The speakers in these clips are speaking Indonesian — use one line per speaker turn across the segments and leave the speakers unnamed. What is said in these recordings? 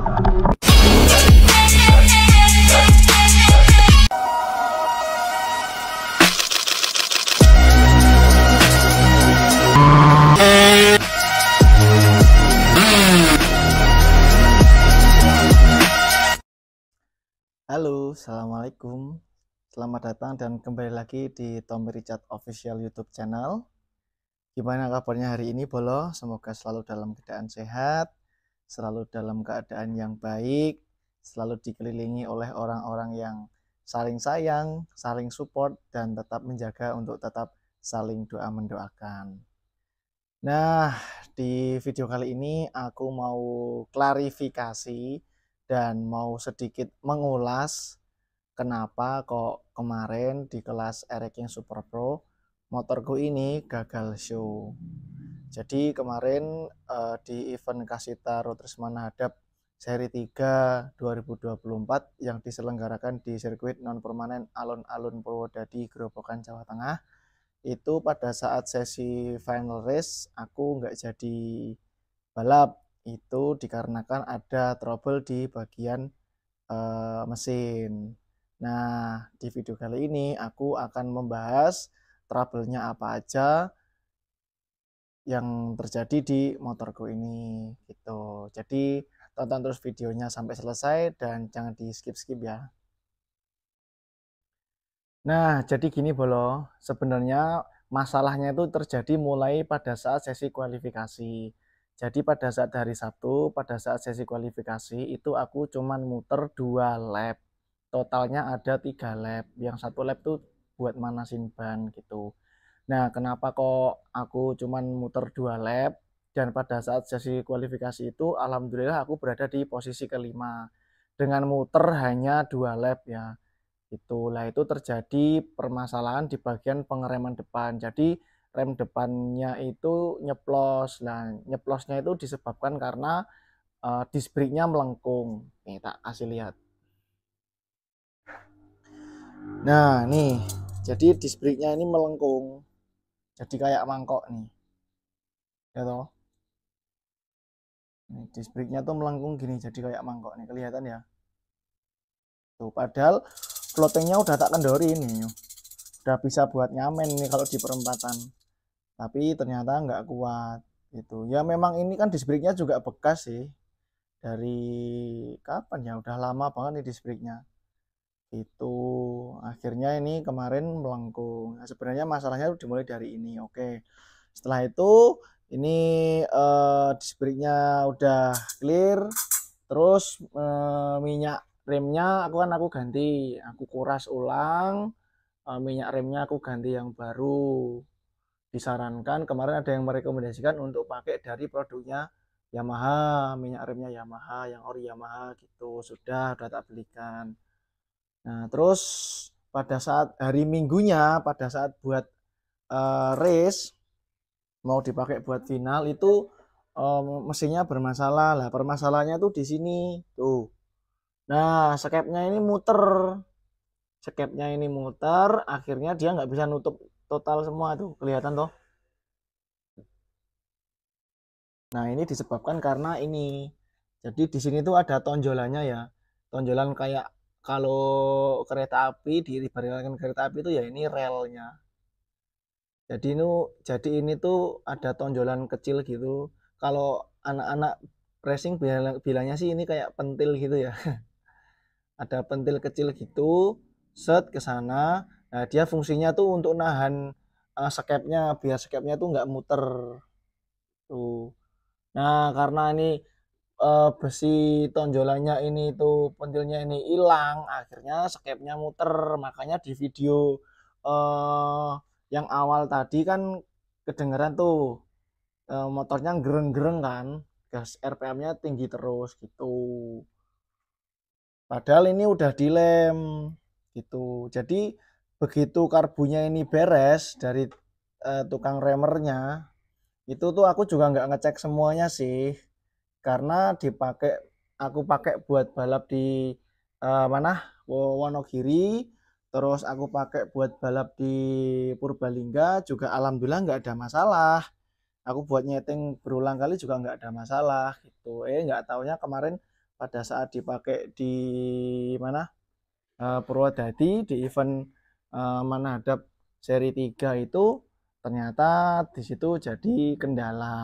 Halo, assalamualaikum. Selamat datang dan kembali lagi di Tommy Richard Official YouTube channel. Gimana kabarnya hari ini, Bolo? Semoga selalu dalam keadaan sehat, selalu dalam keadaan yang baik, selalu dikelilingi oleh orang-orang yang saling sayang, saling support, dan tetap menjaga untuk tetap saling doa mendoakan. Nah, di video kali ini aku mau klarifikasi dan mau sedikit mengulas kenapa kok kemarin di kelas Ranking Super Pro motorku ini gagal show. Jadi kemarin di event Kasita Road Race Manahadap seri 3 2024 yang diselenggarakan di sirkuit non permanen Alun-Alun Purwodadi, Grobogan, Jawa Tengah, itu pada saat sesi final race aku nggak jadi balap. Itu dikarenakan ada trouble di bagian mesin. Nah, di video kali ini aku akan membahas trouble-nya apa aja yang terjadi di motorku ini gitu. Jadi tonton terus videonya sampai selesai dan jangan di skip-skip ya. Nah, jadi gini Bolo, sebenarnya masalahnya itu terjadi mulai pada saat sesi kualifikasi. Jadi pada saat hari Sabtu, pada saat sesi kualifikasi itu aku cuman muter 2 lap. Totalnya ada 3 lap. Yang 1 lap tuh buat manasin ban gitu. Nah, kenapa kok aku cuman muter 2 lap? Dan pada saat sesi kualifikasi itu alhamdulillah aku berada di posisi kelima dengan muter hanya 2 lap ya. Itulah itu terjadi permasalahan di bagian pengereman depan. Jadi rem depannya itu nyeplos. Nah, nyeplosnya itu disebabkan karena disc brake-nya melengkung. Nih, tak kasih lihat. Nah, nih. Jadi disc brake-nya ini melengkung. Jadi kayak mangkok nih. Ya toh? Nih, disc brake-nya tuh melengkung gini, jadi kayak mangkok nih, kelihatan ya. Tuh, padahal floatingnya udah tak kendori ini. Udah bisa buat nyamen nih kalau di perempatan. Tapi ternyata nggak kuat gitu ya. Memang ini kan disc brake-nya juga bekas sih, dari kapan ya, udah lama banget nih disc brake-nya itu. Akhirnya ini kemarin melengkung. Nah, sebenarnya masalahnya dimulai dari ini. Oke, setelah itu ini disc brake-nya udah clear. Terus minyak remnya aku ganti, aku kuras ulang. Minyak remnya aku ganti yang baru. Disarankan kemarin ada yang merekomendasikan untuk pakai dari produknya Yamaha, minyak remnya Yamaha, yang ori Yamaha gitu. Sudah tak belikan. Nah, terus pada saat hari Minggunya, pada saat buat race mau dipakai buat final itu mesinnya bermasalah. Lah, permasalahannya tuh di sini tuh. Nah, skepnya ini muter. Skepnya ini muter, akhirnya dia nggak bisa nutup total semua tuh, kelihatan toh. Nah, ini disebabkan karena ini. Jadi di sini tuh ada tonjolannya ya. Tonjolan kayak kalau kereta api, diibaratkan kereta api itu ya ini relnya. Jadi ini tuh ada tonjolan kecil gitu. Kalau anak-anak racing bilangnya sih ini kayak pentil gitu ya. Ada pentil kecil gitu, set ke sana. Nah, dia fungsinya tuh untuk nahan skepnya biar skepnya tuh nggak muter tuh. Nah, karena ini besi tonjolannya ini tuh pentilnya ini hilang, akhirnya skepnya muter. Makanya di video yang awal tadi kan kedengeran tuh motornya gereng-gereng kan, gas RPM-nya tinggi terus gitu. Padahal ini udah dilem gitu. Jadi begitu karbunya ini beres dari tukang remernya, itu tuh aku juga nggak ngecek semuanya sih, karena aku pakai buat balap di mana Wonogiri, terus aku pakai buat balap di Purbalingga juga alhamdulillah nggak ada masalah. Aku buat nyeting berulang kali juga nggak ada masalah gitu. Nggak taunya kemarin pada saat dipakai di mana Purwodadi di event Manadap seri 3 itu ternyata di situ jadi kendala.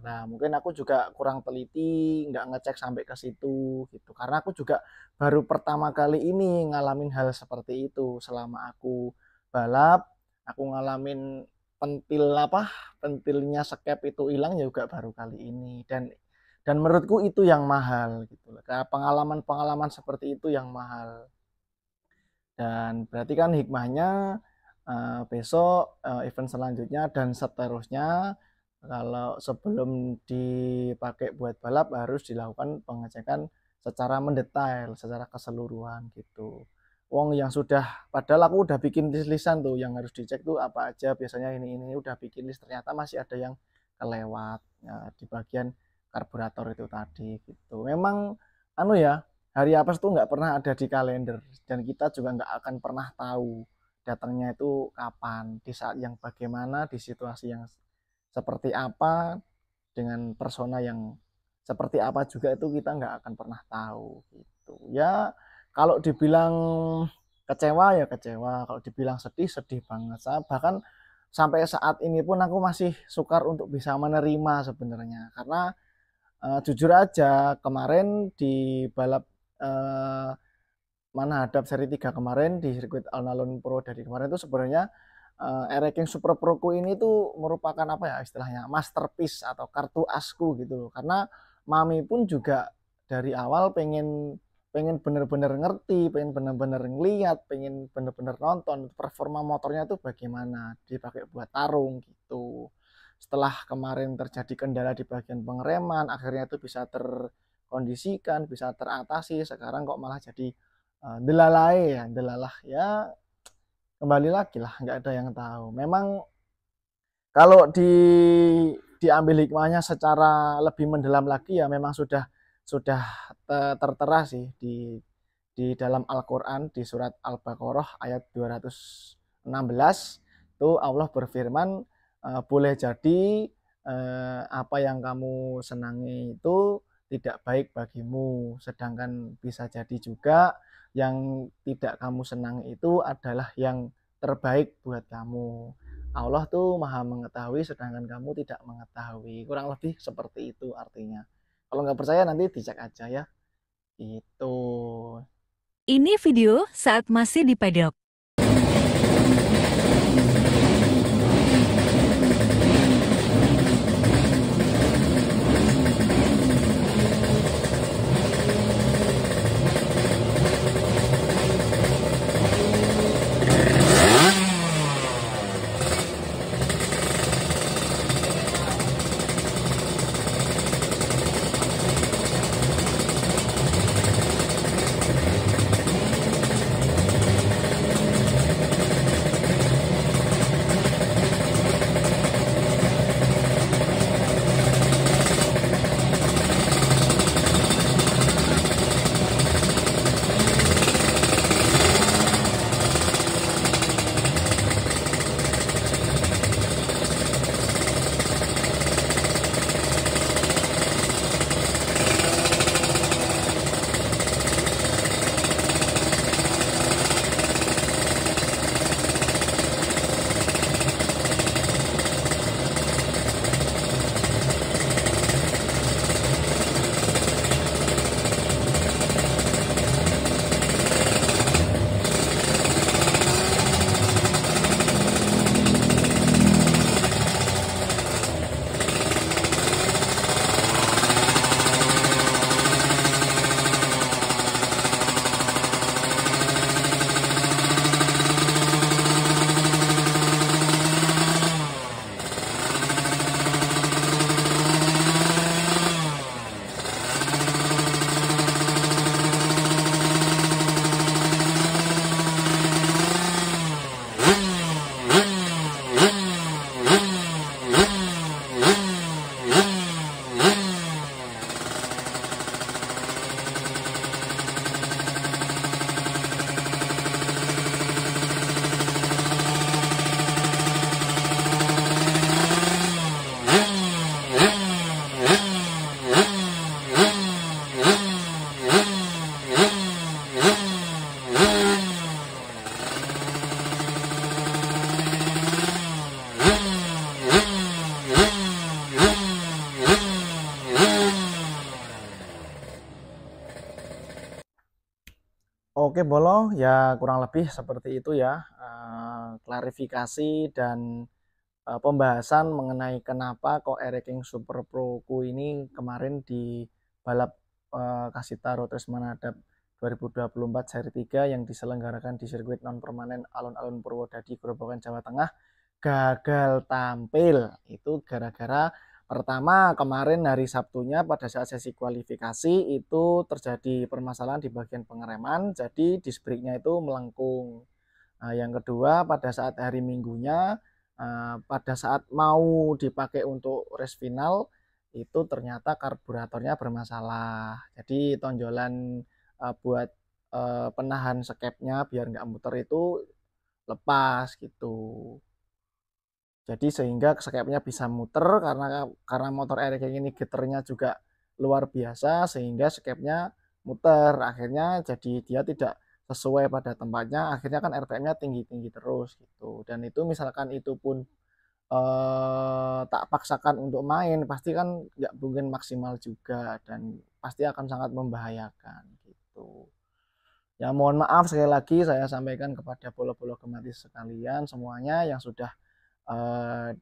Nah, mungkin aku juga kurang teliti, nggak ngecek sampai ke situ gitu. Karena aku juga baru pertama kali ini ngalamin hal seperti itu selama aku balap, aku ngalamin pentilnya skep itu hilang ya juga baru kali ini dan menurutku itu yang mahal gitu. Kayak pengalaman-pengalaman seperti itu yang mahal. Dan berarti kan hikmahnya besok event selanjutnya dan seterusnya kalau sebelum dipakai buat balap harus dilakukan pengecekan secara mendetail, secara keseluruhan gitu. Wong yang sudah, padahal aku udah bikin list-listan tuh yang harus dicek tuh apa aja, biasanya ini udah bikin list, ternyata masih ada yang kelewat ya, di bagian karburator itu tadi gitu. Memang anu ya, hari apes tuh nggak pernah ada di kalender dan kita juga nggak akan pernah tahu datangnya itu kapan, di saat yang bagaimana, di situasi yang seperti apa, dengan persona yang seperti apa juga itu kita nggak akan pernah tahu gitu. Ya kalau dibilang kecewa ya kecewa, kalau dibilang sedih sedih banget. Saya bahkan sampai saat ini pun aku masih sukar untuk bisa menerima sebenarnya karena jujur aja kemarin di balap Manadap seri 3 kemarin di sirkuit Alun-Alun Purwodadi kemarin itu sebenarnya King Super Proku ini tuh merupakan apa ya istilahnya masterpiece atau kartu asku gitu loh. Karena Mami pun juga dari awal pengen bener-bener ngerti, pengen bener-bener ngeliat, pengen bener-bener nonton performa motornya tuh bagaimana dipakai buat tarung gitu. Setelah kemarin terjadi kendala di bagian pengereman, akhirnya itu bisa terkondisikan, bisa teratasi. Sekarang kok malah jadi delalah ya kembali lagi lah nggak ada yang tahu. Memang kalau diambil hikmahnya secara lebih mendalam lagi ya memang sudah tertera sih di dalam Al-Qur'an di surat Al-Baqarah ayat 216 itu Allah berfirman boleh jadi apa yang kamu senangi itu tidak baik bagimu, sedangkan bisa jadi juga yang tidak kamu senangi itu adalah yang terbaik buat kamu. Allah tuh maha mengetahui sedangkan kamu tidak mengetahui. Kurang lebih seperti itu artinya. Kalau nggak percaya nanti dicek aja ya. Itu.
Ini video saat masih di pedok.
Oke Bolo, ya kurang lebih seperti itu ya, klarifikasi dan pembahasan mengenai kenapa kok Eric King Super Pro-ku ini kemarin di balap Kasita Road Race Manadap 2024 seri 3 yang diselenggarakan di sirkuit non permanen Alun-Alun Purwodadi, Grobogan, Jawa Tengah gagal tampil. Itu gara-gara pertama kemarin hari Sabtunya pada saat sesi kualifikasi itu terjadi permasalahan di bagian pengereman, jadi disc brake-nya itu melengkung. Nah, yang kedua pada saat hari Minggunya pada saat mau dipakai untuk race final itu ternyata karburatornya bermasalah. Jadi tonjolan buat penahan skepnya biar nggak muter itu lepas gitu. Jadi sehingga skepnya bisa muter karena motor Eric ini geternya juga luar biasa sehingga skepnya muter. Akhirnya jadi dia tidak sesuai pada tempatnya. Akhirnya kan RPM-nya tinggi-tinggi terus gitu. Dan itu misalkan itu pun tak paksakan untuk main, pasti kan nggak mungkin maksimal juga dan pasti akan sangat membahayakan gitu. Ya mohon maaf sekali lagi saya sampaikan kepada bolo-bolo gematis sekalian semuanya yang sudah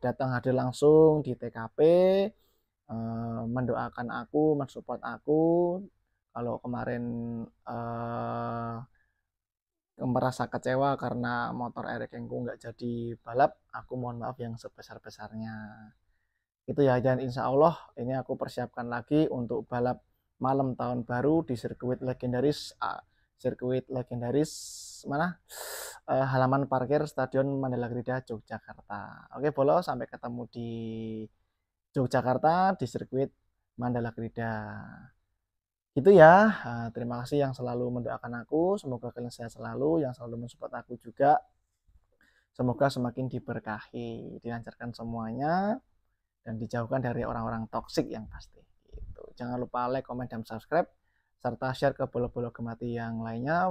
datang hadir langsung di TKP, mendoakan aku, mensupport aku. Kalau kemarin merasa kecewa karena motor Eric Engku nggak jadi balap, aku mohon maaf yang sebesar-besarnya. Itu ya, dan insya Allah ini aku persiapkan lagi untuk balap malam tahun baru di sirkuit legendaris mana halaman parkir Stadion Mandala Krida Yogyakarta. Oke Bolo, sampai ketemu di Yogyakarta di sirkuit Mandala Krida. Gitu ya. Terima kasih yang selalu mendoakan aku, semoga kalian sehat selalu, yang selalu mensupport aku juga. Semoga semakin diberkahi, dilancarkan semuanya dan dijauhkan dari orang-orang toksik yang pasti. Gitu. Jangan lupa like, komen, dan subscribe serta share ke bolo-bolo gemati yang lainnya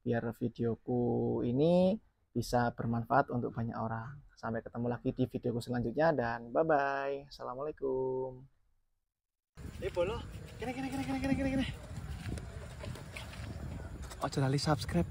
biar videoku ini bisa bermanfaat untuk banyak orang. Sampai ketemu lagi di videoku selanjutnya dan bye bye. Assalamualaikum. Bolo, kene. Ojo lali subscribe.